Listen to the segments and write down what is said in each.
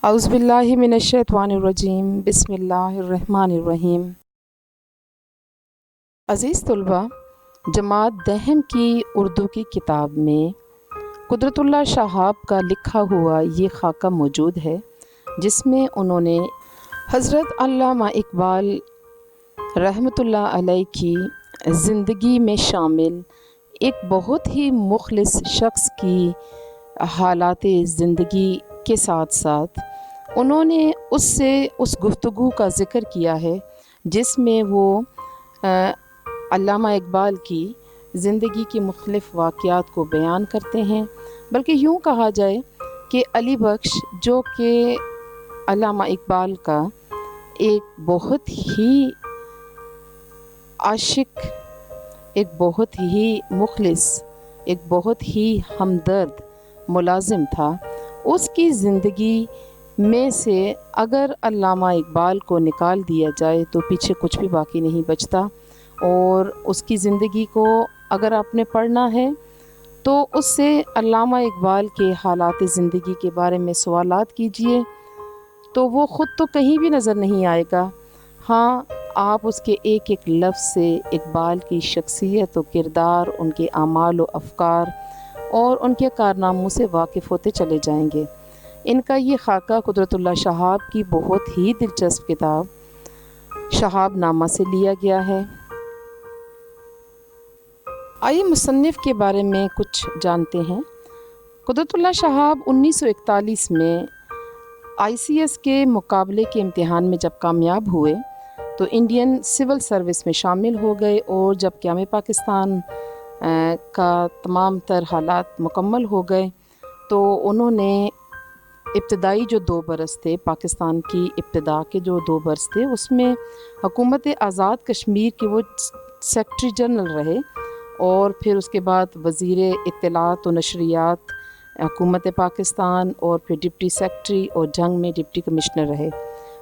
اعوذ باللہ من الشیطان الرجیم بسم اللہ الرحمن الرحیم۔ عزیز طلبہ، جماعت دہم کی اردو کی کتاب میں قدرت اللہ شہاب کا لکھا ہوا یہ خاکہ موجود ہے، جس میں انہوں نے حضرت علامہ اقبال رحمۃ اللہ علیہ کی زندگی میں شامل ایک بہت ہی مخلص شخص کی حالات زندگی کے ساتھ ساتھ انہوں نے اس گفتگو کا ذکر کیا ہے جس میں وہ علامہ اقبال کی زندگی کے مختلف واقعات کو بیان کرتے ہیں۔ بلکہ یوں کہا جائے کہ علی بخش جو کہ علامہ اقبال کا ایک بہت ہی عاشق، ایک بہت ہی مخلص، ایک بہت ہی ہمدرد ملازم تھا، اس کی زندگی میں سے اگر علامہ اقبال کو نکال دیا جائے تو پیچھے کچھ بھی باقی نہیں بچتا، اور اس کی زندگی کو اگر آپ نے پڑھنا ہے تو اس سے علامہ اقبال کے حالات زندگی کے بارے میں سوالات کیجئے تو وہ خود تو کہیں بھی نظر نہیں آئے گا۔ ہاں، آپ اس کے ایک ایک لفظ سے اقبال کی شخصیت و کردار، ان کے اعمال و افکار اور ان کے کارناموں سے واقف ہوتے چلے جائیں گے۔ ان کا یہ خاکہ قدرت اللہ شہاب کی بہت ہی دلچسپ کتاب شہاب نامہ سے لیا گیا ہے۔ آئیے مصنف کے بارے میں کچھ جانتے ہیں۔ قدرت اللہ شہاب 1941 میں ICS کے مقابلے کے امتحان میں جب کامیاب ہوئے تو انڈین سول سروس میں شامل ہو گئے، اور جب قیام پاکستان کا تمام تر حالات مکمل ہو گئے تو انہوں نے ابتدائی جو 2 برس تھے، پاکستان کی ابتدا کے جو 2 برس تھے، اس میں حکومت آزاد کشمیر کے وہ سیکرٹری جنرل رہے، اور پھر اس کے بعد وزیر اطلاعات و نشریات حکومت پاکستان، اور پھر ڈپٹی سیکرٹری، اور جنگ میں ڈپٹی کمشنر رہے۔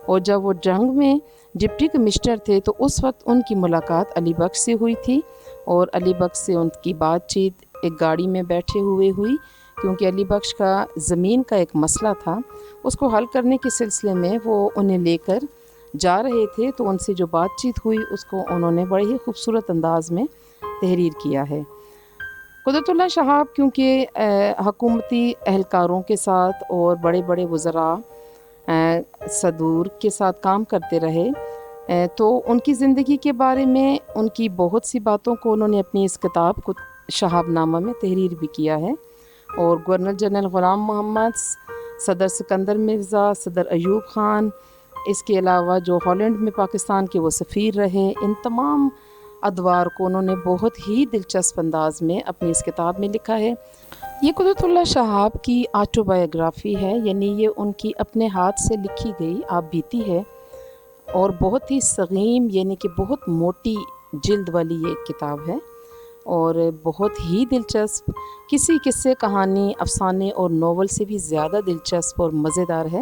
اور جب وہ جنگ میں ڈپٹی کمشنر تھے تو اس وقت ان کی ملاقات علی بخش سے ہوئی تھی، اور علی بخش سے ان کی بات چیت ایک گاڑی میں بیٹھے ہوئے ہوئی، کیونکہ علی بخش کا زمین کا ایک مسئلہ تھا، اس کو حل کرنے کے سلسلے میں وہ انہیں لے کر جا رہے تھے، تو ان سے جو بات چیت ہوئی اس کو انہوں نے بڑے ہی خوبصورت انداز میں تحریر کیا ہے۔ قدرت اللہ شہاب کیونکہ حکومتی اہلکاروں کے ساتھ اور بڑے بڑے وزراء صدور کے ساتھ کام کرتے رہے، تو ان کی زندگی کے بارے میں ان کی بہت سی باتوں کو انہوں نے اپنی اس کتاب کو شہاب نامہ میں تحریر بھی کیا ہے۔ اور گورنر جنرل غلام محمد، صدر سکندر مرزا، صدر ایوب خان، اس کے علاوہ جو ہالینڈ میں پاکستان کے وہ سفیر رہے، ان تمام ادوار کو انہوں نے بہت ہی دلچسپ انداز میں اپنی اس کتاب میں لکھا ہے۔ یہ قدرت اللہ شہاب کی آٹو بایوگرافی ہے، یعنی یہ ان کی اپنے ہاتھ سے لکھی گئی آپ بیتی ہے، اور بہت ہی صغیم یعنی کہ بہت موٹی جلد والی یہ کتاب ہے، اور بہت ہی دلچسپ، کسی قصے، کہانی، افسانے اور ناول سے بھی زیادہ دلچسپ اور مزیدار ہے۔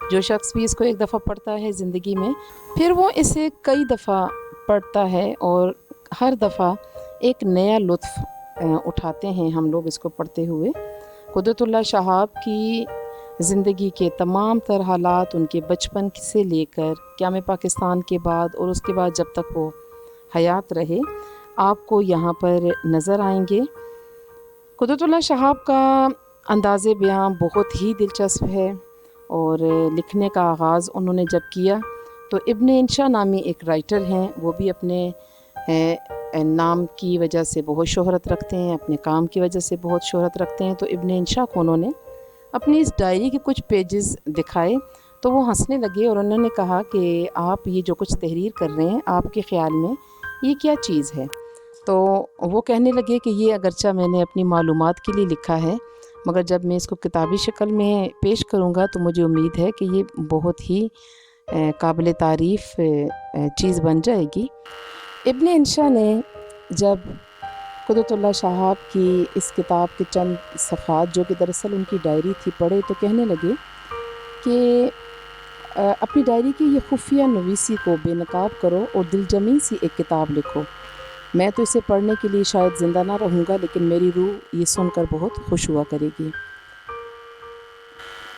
جو شخص بھی اس کو ایک دفعہ پڑھتا ہے زندگی میں، پھر وہ اسے کئی دفعہ پڑھتا ہے، اور ہر دفعہ ایک نیا لطف اٹھاتے ہیں ہم لوگ اس کو پڑھتے ہوئے۔ قدرت اللہ شہاب کی زندگی کے تمام تر حالات، ان کے بچپن سے لے کر قیام پاکستان کے بعد، اور اس کے بعد جب تک وہ حیات رہے، آپ کو یہاں پر نظر آئیں گے۔ قدرت اللہ شہاب کا انداز بیان بہت ہی دلچسپ ہے، اور لکھنے کا آغاز انہوں نے جب کیا تو ابن انشا نامی ایک رائٹر ہیں، وہ بھی اپنے نام کی وجہ سے بہت شہرت رکھتے ہیں، اپنے کام کی وجہ سے بہت شہرت رکھتے ہیں، تو ابن انشا کو انہوں نے اپنی اس ڈائری کے کچھ پیجز دکھائے تو وہ ہنسنے لگے، اور انہوں نے کہا کہ آپ یہ جو کچھ تحریر کر رہے ہیں، آپ کے خیال میں یہ کیا چیز ہے؟ تو وہ کہنے لگے کہ یہ اگرچہ میں نے اپنی معلومات کے لیے لکھا ہے، مگر جب میں اس کو کتابی شکل میں پیش کروں گا تو مجھے امید ہے کہ یہ بہت ہی قابل تعریف چیز بن جائے گی۔ ابن انشا نے جب قدرت اللہ شہاب کی اس کتاب کے چند صفحات، جو کہ دراصل ان کی ڈائری تھی، پڑھے تو کہنے لگے کہ اپنی ڈائری کی یہ خفیہ نویسی کو بے نقاب کرو اور دل جمی سی ایک کتاب لکھو۔ میں تو اسے پڑھنے کے لیے شاید زندہ نہ رہوں گا، لیکن میری روح یہ سن کر بہت خوش ہوا کرے گی۔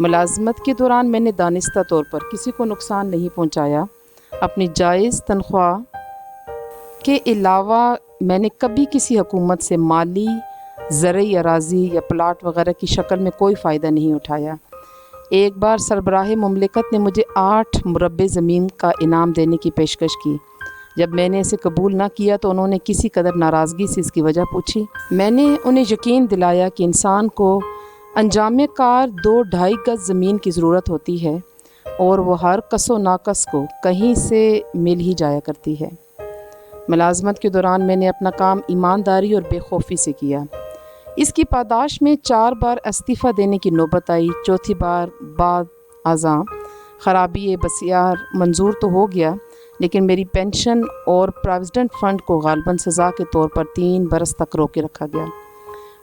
ملازمت کے دوران میں نے دانستہ طور پر کسی کو نقصان نہیں پہنچایا۔ اپنی جائز تنخواہ کے علاوہ میں نے کبھی کسی حکومت سے مالی، زرعی اراضی یا پلاٹ وغیرہ کی شکل میں کوئی فائدہ نہیں اٹھایا۔ ایک بار سربراہ مملکت نے مجھے 8 مربع زمین کا انعام دینے کی پیشکش کی۔ جب میں نے اسے قبول نہ کیا تو انہوں نے کسی قدر ناراضگی سے اس کی وجہ پوچھی۔ میں نے انہیں یقین دلایا کہ انسان کو انجام کار 2-2.5 گز زمین کی ضرورت ہوتی ہے اور وہ ہر کس و ناقص کو کہیں سے مل ہی جایا کرتی ہے۔ ملازمت کے دوران میں نے اپنا کام ایمانداری اور بے خوفی سے کیا۔ اس کی پاداش میں 4 بار استعفیٰ دینے کی نوبت آئی۔ چوتھی بار بعد ازاں خرابی بسیار منظور تو ہو گیا، لیکن میری پینشن اور پراویڈنٹ فنڈ کو غالباً سزا کے طور پر 3 برس تک روکے رکھا گیا۔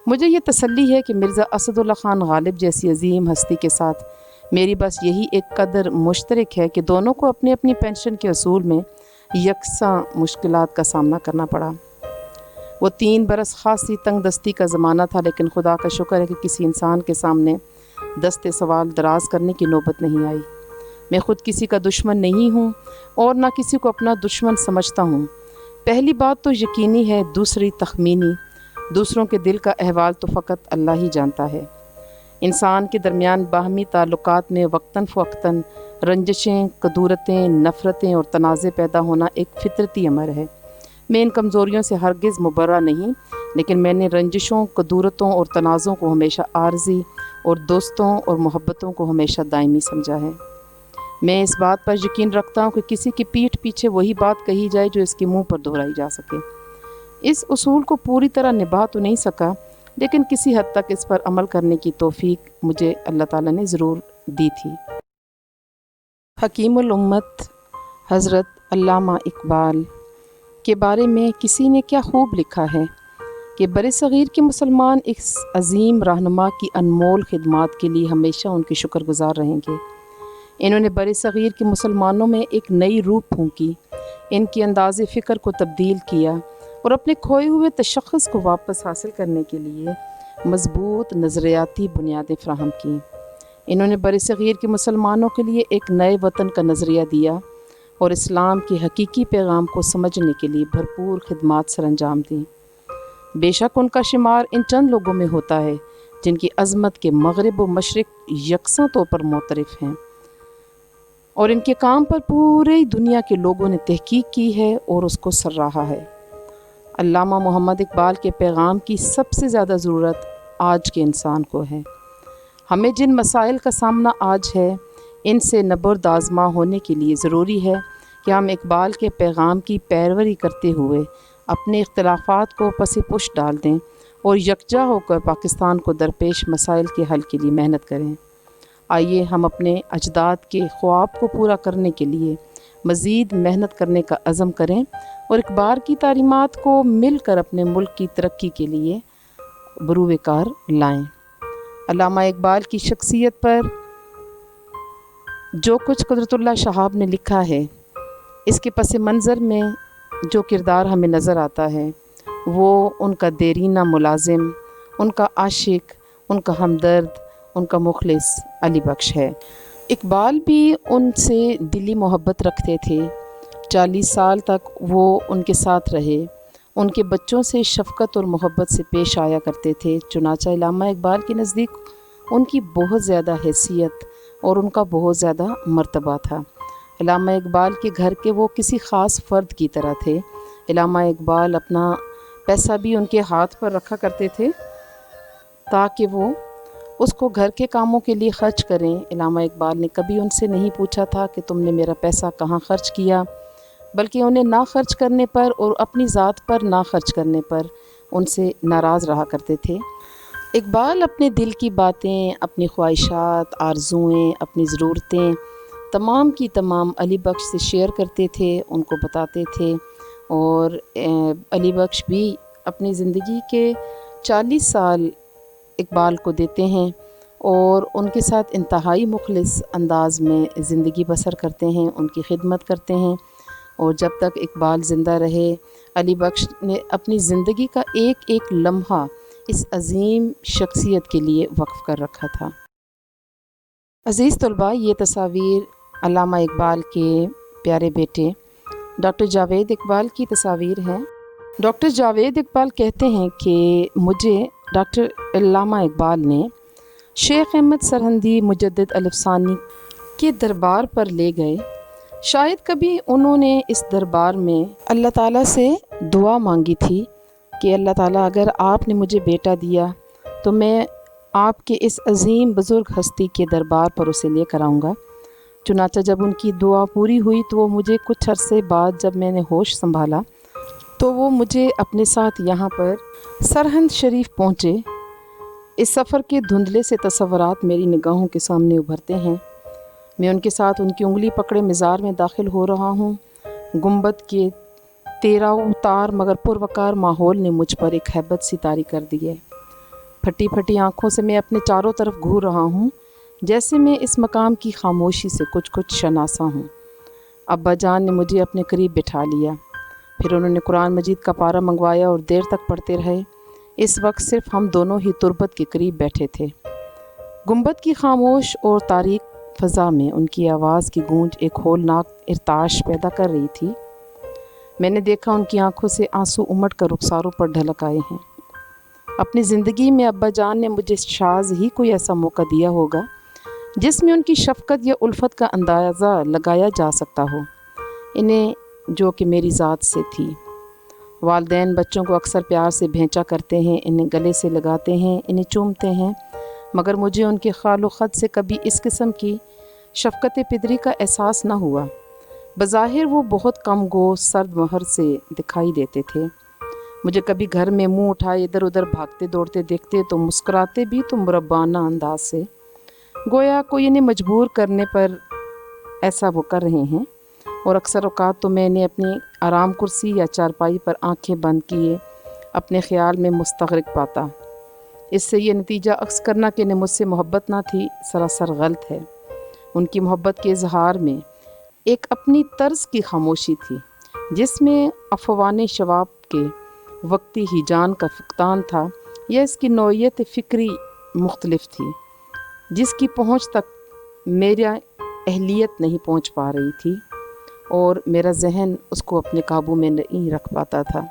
مجھے یہ تسلی ہے کہ مرزا اسد اللہ خان غالب جیسی عظیم ہستی کے ساتھ میری بس یہی ایک قدر مشترک ہے کہ دونوں کو اپنی اپنی پینشن کے اصول میں یکساں مشکلات کا سامنا کرنا پڑا۔ وہ 3 برس خاصی تنگ دستی کا زمانہ تھا، لیکن خدا کا شکر ہے کہ کسی انسان کے سامنے دست سوال دراز کرنے کی نوبت نہیں آئی۔ میں خود کسی کا دشمن نہیں ہوں اور نہ کسی کو اپنا دشمن سمجھتا ہوں۔ پہلی بات تو یقینی ہے، دوسری تخمینی۔ دوسروں کے دل کا احوال تو فقط اللہ ہی جانتا ہے۔ انسان کے درمیان باہمی تعلقات میں وقتاً فوقتاً رنجشیں، کدورتیں، نفرتیں اور تنازع پیدا ہونا ایک فطرتی امر ہے۔ میں ان کمزوریوں سے ہرگز مبرہ نہیں، لیکن میں نے رنجشوں، کدورتوں اور تنازعوں کو ہمیشہ عارضی اور دوستوں اور محبتوں کو ہمیشہ دائمی سمجھا ہے۔ میں اس بات پر یقین رکھتا ہوں کہ کسی کی پیٹھ پیچھے وہی بات کہی جائے جو اس کے منہ پر دہرائی جا سکے۔ اس اصول کو پوری طرح نبھا تو نہیں سکا، لیکن کسی حد تک اس پر عمل کرنے کی توفیق مجھے اللہ تعالیٰ نے ضرور دی تھی۔ حکیم الامت حضرت علامہ اقبال کے بارے میں کسی نے کیا خوب لکھا ہے کہ برصغیر کے مسلمان اس عظیم رہنما کی انمول خدمات کے لیے ہمیشہ ان کے شکر گزار رہیں گے۔ انہوں نے برصغیر کے مسلمانوں میں ایک نئی روح پھونکی، ان کی انداز فکر کو تبدیل کیا اور اپنے کھوئے ہوئے تشخص کو واپس حاصل کرنے کے لیے مضبوط نظریاتی بنیادیں فراہم کیں۔ انہوں نے برصغیر کے مسلمانوں کے لیے ایک نئے وطن کا نظریہ دیا اور اسلام کے حقیقی پیغام کو سمجھنے کے لیے بھرپور خدمات سر انجام دیں۔ بے شک ان کا شمار ان چند لوگوں میں ہوتا ہے جن کی عظمت کے مغرب و مشرق یکساں طور پر معترف ہیں، اور ان کے کام پر پوری دنیا کے لوگوں نے تحقیق کی ہے اور اس کو سراہا ہے۔ علامہ محمد اقبال کے پیغام کی سب سے زیادہ ضرورت آج کے انسان کو ہے۔ ہمیں جن مسائل کا سامنا آج ہے، ان سے نبرد آزما ہونے کے لیے ضروری ہے کہ ہم اقبال کے پیغام کی پیروی کرتے ہوئے اپنے اختلافات کو پس پش ڈال دیں اور یکجا ہو کر پاکستان کو درپیش مسائل کے حل کے لیے محنت کریں۔ آئیے ہم اپنے اجداد کے خواب کو پورا کرنے کے لیے مزید محنت کرنے کا عزم کریں اور اقبال کی تعلیمات کو مل کر اپنے ملک کی ترقی کے لیے بروئے کار لائیں۔ علامہ اقبال کی شخصیت پر جو کچھ قدرت اللہ شہاب نے لکھا ہے، اس کے پس منظر میں جو کردار ہمیں نظر آتا ہے وہ ان کا دیرینہ ملازم، ان کا عاشق، ان کا ہمدرد، ان کا مخلص علی بخش ہے۔ اقبال بھی ان سے دلی محبت رکھتے تھے۔ 40 سال تک وہ ان کے ساتھ رہے، ان کے بچوں سے شفقت اور محبت سے پیش آیا کرتے تھے۔ چنانچہ علامہ اقبال کے نزدیک ان کی بہت زیادہ حیثیت اور ان کا بہت زیادہ مرتبہ تھا۔ علامہ اقبال کے گھر کے وہ کسی خاص فرد کی طرح تھے۔ علامہ اقبال اپنا پیسہ بھی ان کے ہاتھ پر رکھا کرتے تھے تاکہ وہ اس کو گھر کے کاموں کے لیے خرچ کریں۔ علامہ اقبال نے کبھی ان سے نہیں پوچھا تھا کہ تم نے میرا پیسہ کہاں خرچ کیا، بلکہ انہیں نہ خرچ کرنے پر اور اپنی ذات پر نہ خرچ کرنے پر ان سے ناراض رہا کرتے تھے۔ اقبال اپنے دل کی باتیں، اپنی خواہشات، آرزوئیں، اپنی ضرورتیں تمام کی تمام علی بخش سے شیئر کرتے تھے، ان کو بتاتے تھے، اور علی بخش بھی اپنی زندگی کے 40 سال اقبال کو دیتے ہیں اور ان کے ساتھ انتہائی مخلص انداز میں زندگی بسر کرتے ہیں، ان کی خدمت کرتے ہیں، اور جب تک اقبال زندہ رہے علی بخش نے اپنی زندگی کا ایک ایک لمحہ اس عظیم شخصیت کے لیے وقف کر رکھا تھا۔ عزیز طلباء، یہ تصاویر علامہ اقبال کے پیارے بیٹے ڈاکٹر جاوید اقبال کی تصاویر ہیں۔ ڈاکٹر جاوید اقبال کہتے ہیں کہ مجھے ڈاکٹر علامہ اقبال نے شیخ احمد سرہندی مجدد الف ثانی کے دربار پر لے گئے۔ شاید کبھی انہوں نے اس دربار میں اللہ تعالیٰ سے دعا مانگی تھی کہ اللہ تعالیٰ اگر آپ نے مجھے بیٹا دیا تو میں آپ کے اس عظیم بزرگ ہستی کے دربار پر اسے لے کر آؤں گا۔ چنانچہ جب ان کی دعا پوری ہوئی تو وہ مجھے کچھ عرصے بعد جب میں نے ہوش سنبھالا تو وہ مجھے اپنے ساتھ یہاں پر سرہند شریف پہنچے۔ اس سفر کے دھندلے سے تصورات میری نگاہوں کے سامنے ابھرتے ہیں۔ میں ان کے ساتھ ان کی انگلی پکڑے مزار میں داخل ہو رہا ہوں۔ گنبد کے تیرہ اتار مگر پروقار ماحول نے مجھ پر ایک ہیبت سی طاری کر دی ہے۔ پھٹی پھٹی آنکھوں سے میں اپنے چاروں طرف گھور رہا ہوں، جیسے میں اس مقام کی خاموشی سے کچھ شناسا ہوں۔ ابا جان نے مجھے اپنے قریب بٹھا لیا، پھر انہوں نے قرآن مجید کا پارہ منگوایا اور دیر تک پڑھتے رہے۔ اس وقت صرف ہم دونوں ہی تربت کے قریب بیٹھے تھے۔ گنبد کی خاموش اور تاریک فضا میں ان کی آواز کی گونج ایک ہولناک ارتعاش پیدا کر رہی تھی۔ میں نے دیکھا ان کی آنکھوں سے آنسو امٹ کر رخساروں پر ڈھلک آئے ہیں۔ اپنی زندگی میں ابا جان نے مجھے شاذ ہی کوئی ایسا موقع دیا ہوگا جس میں ان کی شفقت یا الفت کا اندازہ لگایا جا سکتا ہو، انہیں جو کہ میری ذات سے تھی۔ والدین بچوں کو اکثر پیار سے بھینچا کرتے ہیں، انہیں گلے سے لگاتے ہیں، انہیں چومتے ہیں، مگر مجھے ان کے خال و خط سے کبھی اس قسم کی شفقت پدری کا احساس نہ ہوا۔ بظاہر وہ بہت کم گو سرد مہر سے دکھائی دیتے تھے۔ مجھے کبھی گھر میں منہ اٹھائے ادھر ادھر بھاگتے دوڑتے دیکھتے تو مسکراتے بھی تو مربانہ انداز سے، گویا کوئی انہیں مجبور کرنے پر ایسا وہ کر رہے ہیں، اور اکثر اوقات تو میں نے اپنی آرام کرسی یا چارپائی پر آنکھیں بند کیے اپنے خیال میں مستغرق پاتا۔ اس سے یہ نتیجہ عکس کرنا کہ انہیں مجھ سے محبت نہ تھی سراسر غلط ہے۔ ان کی محبت کے اظہار میں ایک اپنی طرز کی خاموشی تھی جس میں افوان شواب کے وقتی ہی جان کا فقدان تھا، یا اس کی نوعیت فکری مختلف تھی جس کی پہنچ تک میرا اہلیت نہیں پہنچ پا رہی تھی اور میرا ذہن اس کو اپنے قابو میں نہیں رکھ پاتا تھا۔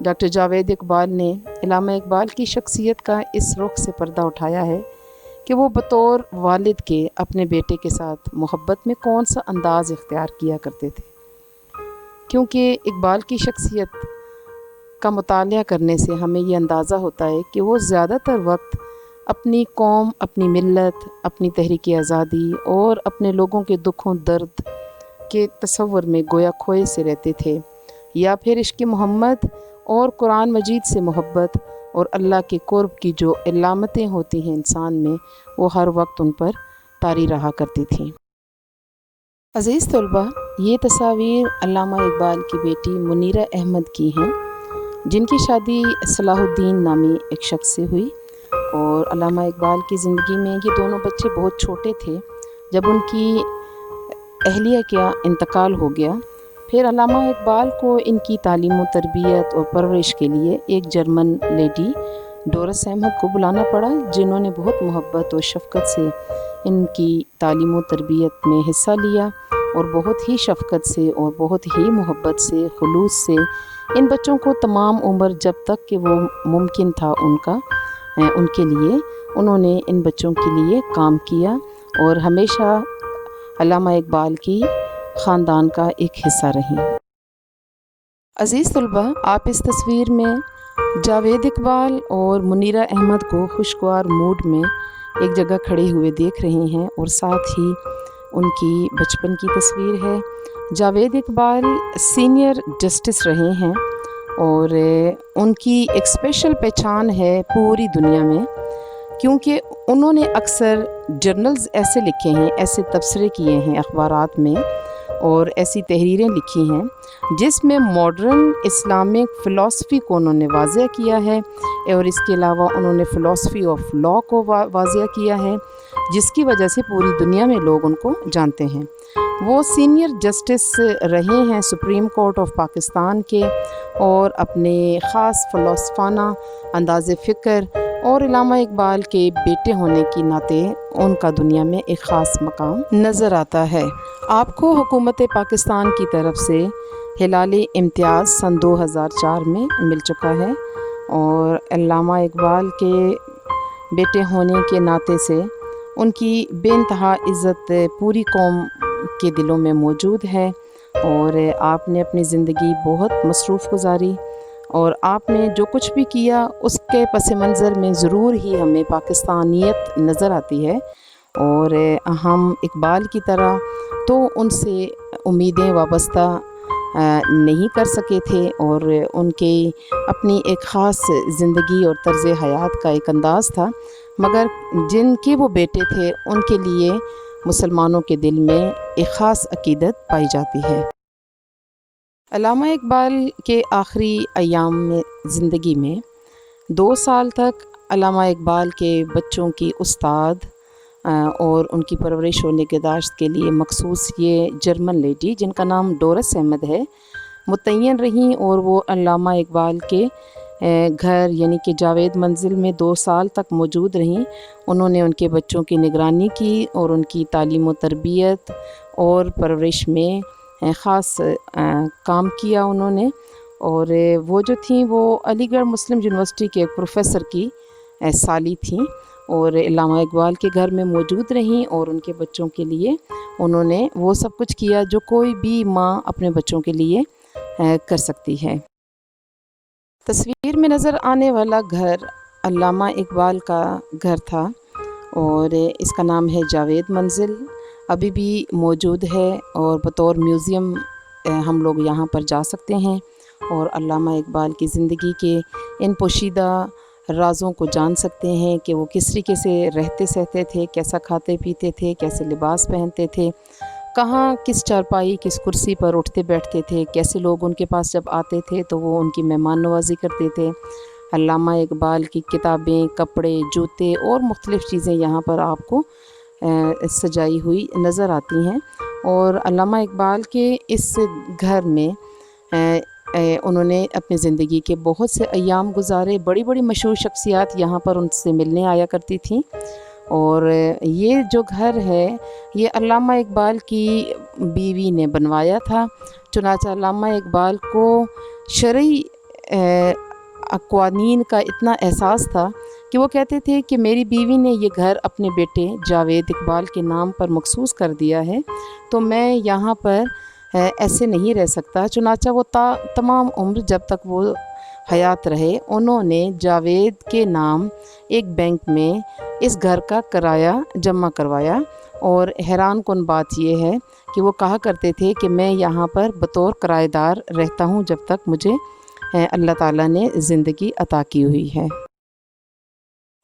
ڈاکٹر جاوید اقبال نے علامہ اقبال کی شخصیت کا اس رخ سے پردہ اٹھایا ہے کہ وہ بطور والد کے اپنے بیٹے کے ساتھ محبت میں کون سا انداز اختیار کیا کرتے تھے، کیونکہ اقبال کی شخصیت کا مطالعہ کرنے سے ہمیں یہ اندازہ ہوتا ہے کہ وہ زیادہ تر وقت اپنی قوم، اپنی ملت، اپنی تحریک آزادی اور اپنے لوگوں کے دکھوں درد کے تصور میں گویا کھوئے سے رہتے تھے، یا پھر عشق محمد اور قرآن مجید سے محبت اور اللہ کے قرب کی جو علامتیں ہوتی ہیں انسان میں، وہ ہر وقت ان پر طاری رہا کرتی تھیں۔ عزیز طلباء، یہ تصاویر علامہ اقبال کی بیٹی منیرہ احمد کی ہیں، جن کی شادی صلاح الدین نامی ایک شخص سے ہوئی، اور علامہ اقبال کی زندگی میں یہ دونوں بچے بہت چھوٹے تھے جب ان کی اہلیہ کا انتقال ہو گیا۔ پھر علامہ اقبال کو ان کی تعلیم و تربیت اور پرورش کے لیے ایک جرمن لیڈی ڈورس احمد کو بلانا پڑا، جنہوں نے بہت محبت اور شفقت سے ان کی تعلیم و تربیت میں حصہ لیا، اور بہت ہی شفقت سے اور بہت ہی محبت سے، خلوص سے ان بچوں کو تمام عمر جب تک کہ وہ ممکن تھا ان کے لیے انہوں نے ان بچوں کے لیے کام کیا، اور ہمیشہ علامہ اقبال کی خاندان کا ایک حصہ رہی۔ عزیز طلباء، آپ اس تصویر میں جاوید اقبال اور منیرہ احمد کو خوشگوار موڈ میں ایک جگہ کھڑے ہوئے دیکھ رہے ہیں، اور ساتھ ہی ان کی بچپن کی تصویر ہے۔ جاوید اقبال سینئر جسٹس رہے ہیں، اور ان کی ایک اسپیشل پہچان ہے پوری دنیا میں، کیونکہ انہوں نے اکثر جرنلز ایسے لکھے ہیں، ایسے تبصرے کیے ہیں اخبارات میں، اور ایسی تحریریں لکھی ہیں جس میں ماڈرن اسلامک فلسفی کو انہوں نے واضح کیا ہے، اور اس کے علاوہ انہوں نے فلسفی آف لا کو واضح کیا ہے، جس کی وجہ سے پوری دنیا میں لوگ ان کو جانتے ہیں۔ وہ سینئر جسٹس رہے ہیں سپریم کورٹ آف پاکستان کے، اور اپنے خاص فلسفانہ انداز فکر اور علامہ اقبال کے بیٹے ہونے کے ناطے ان کا دنیا میں ایک خاص مقام نظر آتا ہے۔ آپ کو حکومت پاکستان کی طرف سے ہلال امتیاز سن 2004 میں مل چکا ہے، اور علامہ اقبال کے بیٹے ہونے کے ناطے سے ان کی بے انتہا عزت پوری قوم کے دلوں میں موجود ہے، اور آپ نے اپنی زندگی بہت مصروف گزاری، اور آپ نے جو کچھ بھی کیا اس کے پس منظر میں ضرور ہی ہمیں پاکستانیت نظر آتی ہے، اور ہم اقبال کی طرح تو ان سے امیدیں وابستہ نہیں کر سکے تھے، اور ان کے اپنی ایک خاص زندگی اور طرز حیات کا ایک انداز تھا، مگر جن کے وہ بیٹے تھے ان کے لیے مسلمانوں کے دل میں ایک خاص عقیدت پائی جاتی ہے۔ علامہ اقبال کے آخری ایام میں زندگی میں 2 سال تک علامہ اقبال کے بچوں کی استاد اور ان کی پرورش و نگہداشت کے لیے مخصوص یہ جرمن لیڈی جن کا نام ڈورس احمد ہے متعین رہیں، اور وہ علامہ اقبال کے گھر یعنی کہ جاوید منزل میں 2 سال تک موجود رہیں۔ انہوں نے ان کے بچوں کی نگرانی کی اور ان کی تعلیم و تربیت اور پرورش میں خاص کام کیا انہوں نے، اور وہ جو تھیں وہ علی گڑھ مسلم یونیورسٹی کے ایک پروفیسر کی سالی تھیں، اور علامہ اقبال کے گھر میں موجود رہیں، اور ان کے بچوں کے لیے انہوں نے وہ سب کچھ کیا جو کوئی بھی ماں اپنے بچوں کے لیے کر سکتی ہے۔ تصویر میں نظر آنے والا گھر علامہ اقبال کا گھر تھا، اور اس کا نام ہے جاوید منزل، ابھی بھی موجود ہے، اور بطور میوزیم ہم لوگ یہاں پر جا سکتے ہیں اور علامہ اقبال کی زندگی کے ان پوشیدہ رازوں کو جان سکتے ہیں کہ وہ کس طریقے سے رہتے سہتے تھے، کیسا کھاتے پیتے تھے، کیسے لباس پہنتے تھے، کہاں کس چارپائی کس کرسی پر اٹھتے بیٹھتے تھے، کیسے لوگ ان کے پاس جب آتے تھے تو وہ ان کی مہمان نوازی کرتے تھے۔ علامہ اقبال کی کتابیں، کپڑے، جوتے اور مختلف چیزیں یہاں پر آپ کو سجائی ہوئی نظر آتی ہیں، اور علامہ اقبال کے اس گھر میں انہوں نے اپنی زندگی کے بہت سے ایام گزارے، بڑی بڑی مشہور شخصیات یہاں پر ان سے ملنے آیا کرتی تھیں، اور یہ جو گھر ہے یہ علامہ اقبال کی بیوی نے بنوایا تھا، چنانچہ علامہ اقبال کو شرعی قوانین کا اتنا احساس تھا کہ وہ کہتے تھے کہ میری بیوی نے یہ گھر اپنے بیٹے جاوید اقبال کے نام پر مخصوص کر دیا ہے، تو میں یہاں پر ایسے نہیں رہ سکتا، چنانچہ وہ تمام عمر جب تک وہ حیات رہے انہوں نے جاوید کے نام ایک بینک میں اس گھر کا کرایہ جمع کروایا، اور حیران کن بات یہ ہے کہ وہ کہا کرتے تھے کہ میں یہاں پر بطور کرایہ دار رہتا ہوں جب تک مجھے اللہ تعالیٰ نے زندگی عطا کی ہوئی ہے۔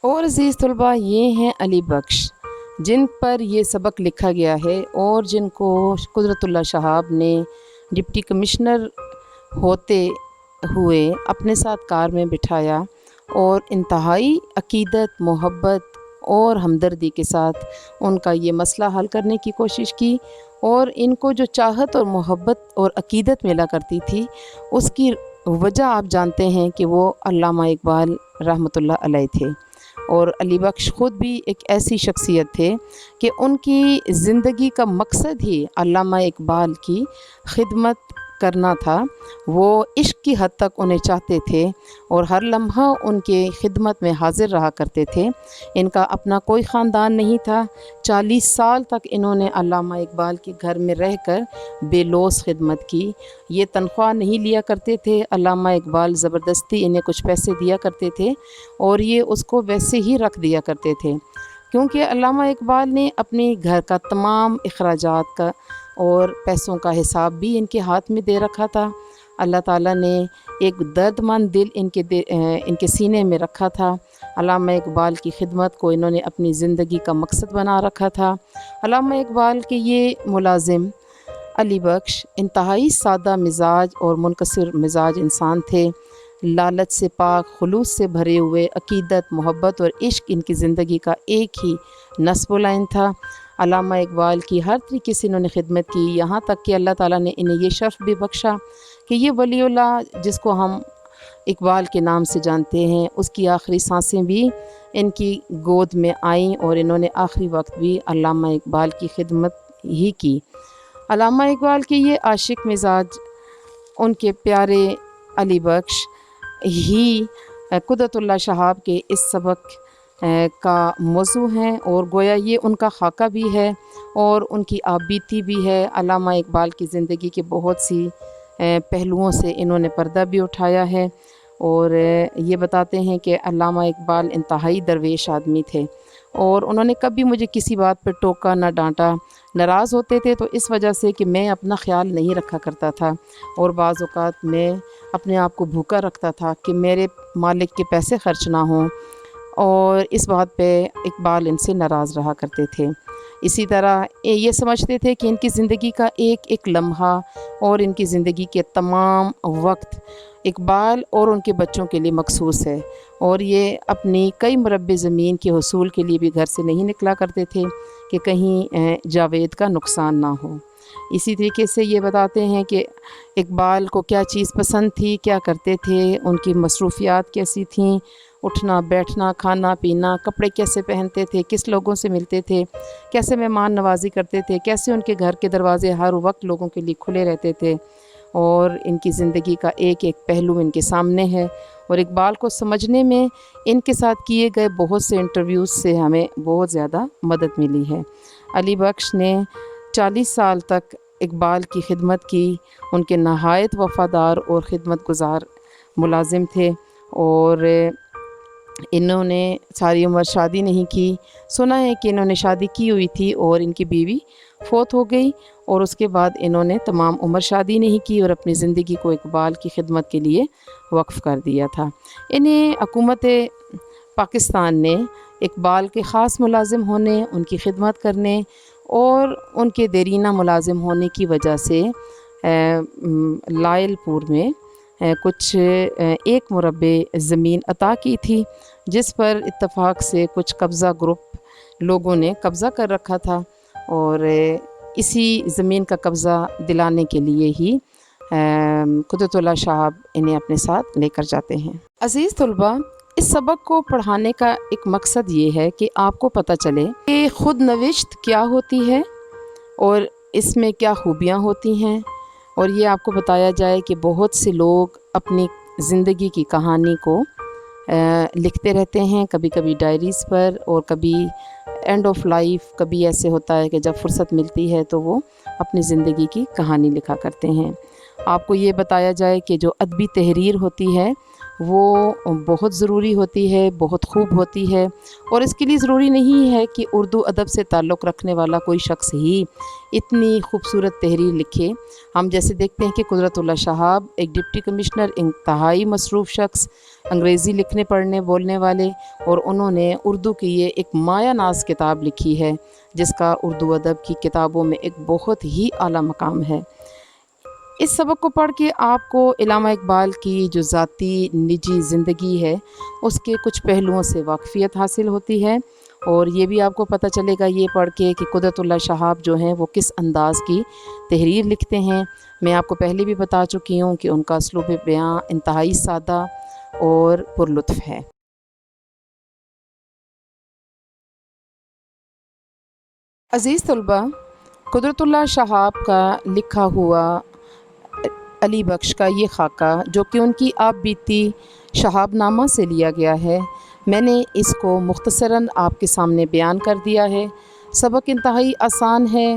اور عزیز طلباء، یہ ہیں علی بخش جن پر یہ سبق لکھا گیا ہے، اور جن کو قدرت اللہ شہاب نے ڈپٹی کمشنر ہوتے ہوئے اپنے ساتھ کار میں بٹھایا اور انتہائی عقیدت، محبت اور ہمدردی کے ساتھ ان کا یہ مسئلہ حل کرنے کی کوشش کی، اور ان کو جو چاہت اور محبت اور عقیدت ملا کرتی تھی اس کی وجہ آپ جانتے ہیں کہ وہ علامہ اقبال رحمۃ اللہ علیہ تھے، اور علی بخش خود بھی ایک ایسی شخصیت تھے کہ ان کی زندگی کا مقصد ہی علامہ اقبال کی خدمت کرنا تھا۔ وہ عشق کی حد تک انہیں چاہتے تھے اور ہر لمحہ ان کے خدمت میں حاضر رہا کرتے تھے۔ ان کا اپنا کوئی خاندان نہیں تھا، 40 سال تک انہوں نے علامہ اقبال کے گھر میں رہ کر بے لوث خدمت کی۔ یہ تنخواہ نہیں لیا کرتے تھے، علامہ اقبال زبردستی انہیں کچھ پیسے دیا کرتے تھے اور یہ اس کو ویسے ہی رکھ دیا کرتے تھے، کیونکہ علامہ اقبال نے اپنے گھر کا تمام اخراجات کا اور پیسوں کا حساب بھی ان کے ہاتھ میں دے رکھا تھا۔ اللہ تعالیٰ نے ایک درد مند دل ان کے سینے میں رکھا تھا۔ علامہ اقبال کی خدمت کو انہوں نے اپنی زندگی کا مقصد بنا رکھا تھا۔ علامہ اقبال کے یہ ملازم علی بخش انتہائی سادہ مزاج اور منکسر مزاج انسان تھے، لالچ سے پاک، خلوص سے بھرے ہوئے، عقیدت، محبت اور عشق ان کی زندگی کا ایک ہی نصب و لعن تھا۔ علامہ اقبال کی ہر طریقے سے انہوں نے خدمت کی، یہاں تک کہ اللہ تعالیٰ نے انہیں یہ شرف بھی بخشا کہ یہ ولی اللہ جس کو ہم اقبال کے نام سے جانتے ہیں، اس کی آخری سانسیں بھی ان کی گود میں آئیں اور انہوں نے آخری وقت بھی علامہ اقبال کی خدمت ہی کی۔ علامہ اقبال کے یہ عاشق مزاج ان کے پیارے علی بخش ہی قدرت اللہ شہاب کے اس سبق کا موضوع ہیں، اور گویا یہ ان کا خاکہ بھی ہے اور ان کی آپ بیتی بھی ہے۔ علامہ اقبال کی زندگی کے بہت سی پہلوؤں سے انہوں نے پردہ بھی اٹھایا ہے، اور یہ بتاتے ہیں کہ علامہ اقبال انتہائی درویش آدمی تھے، اور انہوں نے کبھی مجھے کسی بات پہ ٹوکا نہ ڈانٹا۔ ناراض ہوتے تھے تو اس وجہ سے کہ میں اپنا خیال نہیں رکھا کرتا تھا، اور بعض اوقات میں اپنے آپ کو بھوکا رکھتا تھا کہ میرے مالک کے پیسے خرچ نہ ہوں، اور اس بات پہ اقبال ان سے ناراض رہا کرتے تھے۔ اسی طرح یہ سمجھتے تھے کہ ان کی زندگی کا ایک ایک لمحہ اور ان کی زندگی کے تمام وقت اقبال اور ان کے بچوں کے لیے مخصوص ہے، اور یہ اپنی کئی مربع زمین کے حصول کے لیے بھی گھر سے نہیں نکلا کرتے تھے کہ کہیں جاوید کا نقصان نہ ہو۔ اسی طریقے سے یہ بتاتے ہیں کہ اقبال کو کیا چیز پسند تھی، کیا کرتے تھے، ان کی مصروفیات کیسی تھیں، اٹھنا بیٹھنا، کھانا پینا، کپڑے کیسے پہنتے تھے، کس لوگوں سے ملتے تھے، کیسے مہمان نوازی کرتے تھے، کیسے ان کے گھر کے دروازے ہر وقت لوگوں کے لیے کھلے رہتے تھے، اور ان کی زندگی کا ایک ایک پہلو ان کے سامنے ہے۔ اور اقبال کو سمجھنے میں ان کے ساتھ کیے گئے بہت سے انٹرویوز سے ہمیں بہت زیادہ مدد ملی ہے۔ علی بخش نے 40 سال تک اقبال کی خدمت کی، ان کے نہایت وفادار اور خدمت گزار ملازم تھے، اور انہوں نے ساری عمر شادی نہیں کی۔ سنا ہے کہ انہوں نے شادی کی ہوئی تھی اور ان کی بیوی فوت ہو گئی، اور اس کے بعد انہوں نے تمام عمر شادی نہیں کی اور اپنی زندگی کو اقبال کی خدمت کے لیے وقف کر دیا تھا۔ انہیں حکومت پاکستان نے اقبال کے خاص ملازم ہونے، ان کی خدمت کرنے اور ان کے دیرینہ ملازم ہونے کی وجہ سے لائل پور میں کچھ ایک مربع زمین عطا کی تھی، جس پر اتفاق سے کچھ قبضہ گروپ لوگوں نے قبضہ کر رکھا تھا، اور اسی زمین کا قبضہ دلانے کے لیے ہی قدرت اللہ شہاب انہیں اپنے ساتھ لے کر جاتے ہیں۔ عزیز طلباء، اس سبق کو پڑھانے کا ایک مقصد یہ ہے کہ آپ کو پتہ چلے کہ خود نوشت کیا ہوتی ہے اور اس میں کیا خوبیاں ہوتی ہیں، اور یہ آپ کو بتایا جائے کہ بہت سے لوگ اپنی زندگی کی کہانی کو لکھتے رہتے ہیں، کبھی کبھی ڈائریز پر اور کبھی اینڈ آف لائف، کبھی ایسے ہوتا ہے کہ جب فرصت ملتی ہے تو وہ اپنی زندگی کی کہانی لکھا کرتے ہیں۔ آپ کو یہ بتایا جائے کہ جو ادبی تحریر ہوتی ہے وہ بہت ضروری ہوتی ہے، بہت خوب ہوتی ہے، اور اس کے لیے ضروری نہیں ہے کہ اردو ادب سے تعلق رکھنے والا کوئی شخص ہی اتنی خوبصورت تحریر لکھے۔ ہم جیسے دیکھتے ہیں کہ قدرت اللہ شہاب ایک ڈپٹی کمشنر، انتہائی مصروف شخص، انگریزی لکھنے پڑھنے بولنے والے، اور انہوں نے اردو کی یہ ایک مایہ ناز کتاب لکھی ہے جس کا اردو ادب کی کتابوں میں ایک بہت ہی اعلیٰ مقام ہے۔ اس سبق کو پڑھ کے آپ کو علامہ اقبال کی جو ذاتی نجی زندگی ہے اس کے کچھ پہلوؤں سے واقفیت حاصل ہوتی ہے، اور یہ بھی آپ کو پتہ چلے گا یہ پڑھ کے کہ قدرت اللہ شہاب جو ہیں وہ کس انداز کی تحریر لکھتے ہیں۔ میں آپ کو پہلے بھی بتا چکی ہوں کہ ان کا اسلوب بیاں انتہائی سادہ اور پرلطف ہے۔ عزیز طلباء، قدرت اللہ شہاب کا لکھا ہوا علی بخش کا یہ خاکہ جو کہ ان کی آپ بیتی شہاب نامہ سے لیا گیا ہے، میں نے اس کو مختصراً آپ کے سامنے بیان کر دیا ہے۔ سبق انتہائی آسان ہے،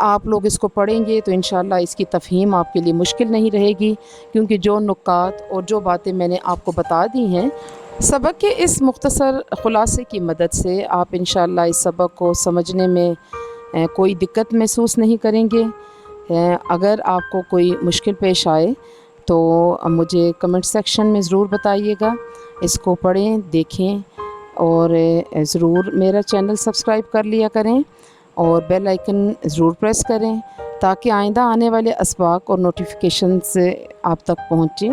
آپ لوگ اس کو پڑھیں گے تو انشاءاللہ اس کی تفہیم آپ کے لیے مشکل نہیں رہے گی، کیونکہ جو نکات اور جو باتیں میں نے آپ کو بتا دی ہیں، سبق کے اس مختصر خلاصے کی مدد سے آپ انشاءاللہ اس سبق کو سمجھنے میں کوئی دقت محسوس نہیں کریں گے۔ اگر آپ کو کوئی مشکل پیش آئے تو مجھے کمنٹ سیکشن میں ضرور بتائیے گا۔ اس کو پڑھیں، دیکھیں، اور ضرور میرا چینل سبسکرائب کر لیا کریں اور بیل آئیکن ضرور پریس کریں تاکہ آئندہ آنے والے اسباق اور نوٹیفیکیشنز آپ تک پہنچیں۔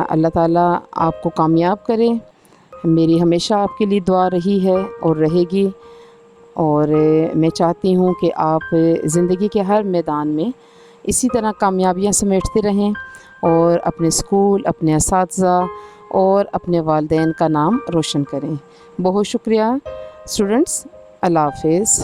اللہ تعالیٰ آپ کو کامیاب کرے۔ میری ہمیشہ آپ کے لیے دعا رہی ہے اور رہے گی، اور میں چاہتی ہوں کہ آپ زندگی کے ہر میدان میں اسی طرح کامیابیاں سمیٹتے رہیں اور اپنے اسکول، اپنے اساتذہ اور اپنے والدین کا نام روشن کریں۔ بہت شکریہ اسٹوڈنٹس، اللہ حافظ۔